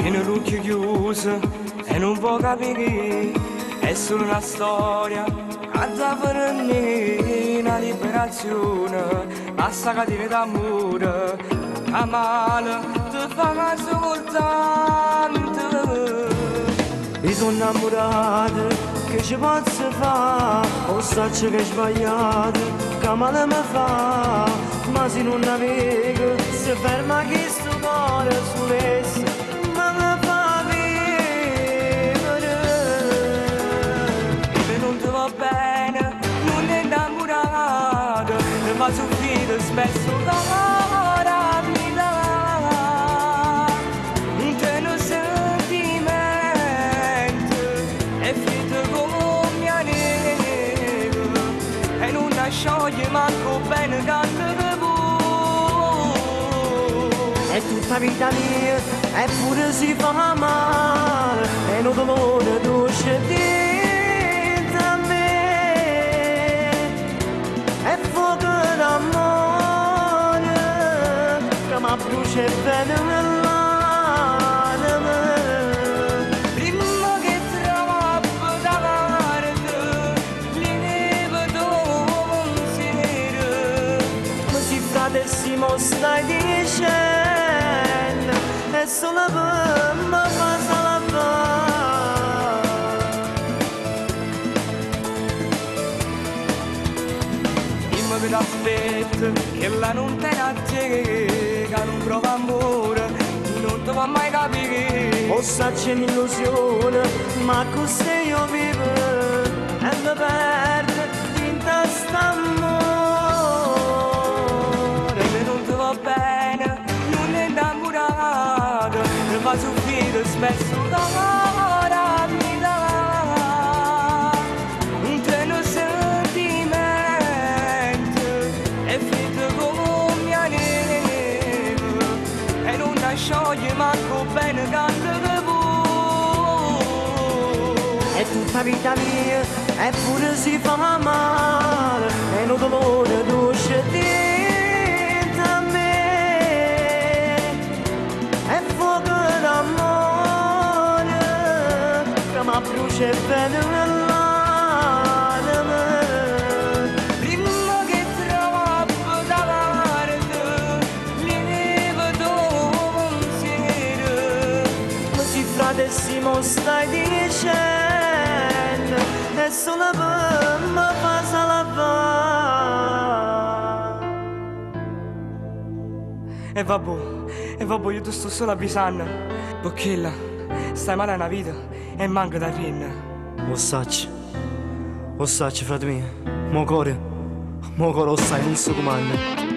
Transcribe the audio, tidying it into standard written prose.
Tieni l'occhio chiuso e non può capire, è solo una storia, canta per me, una liberazione, basta catene d'amore, a male ti fa male soltanto. Mi sono innamorato, che ci posso fare? O saccio che è sbagliato, che male mi fa, ma se non navigo, si ferma che sto cuore sull'esso. Ma soffrire spesso la vita, un treno sentimento è finito come mia neve e non la scioglie manco bene tanto di voi. È tutta vita mia eppure si fa male e non dolore dolce dentro a me. È fuoco d'amore che mi brucia bene nell'anima. Prima che troppo davanti li vedo pensiero, ma se fratessimo stai dicendo è solo per me passa la paz. Che l'aspetto, che la non te la che non prova amore, non ti va mai capire. O sa c'è un'illusione, ma così io vivo e mi perdo in quest'amore. Se non ti va bene, non è innamorato, mi fa soffrire spesso la vita. Un treno scioglie manco bene canto di voi. È tutta vita mia eppure si fa male e non dolore dolce dentro a me. È fuoco d'amore che mi brucia bene nell'anima. Adesso stai dicendo è solo per me passa la paz. E vabbè, io ti sto solo avvisando, perché là stai male una vita e manca da rinna. O sacci, frate mio, mo cuore lo sai, non so comando.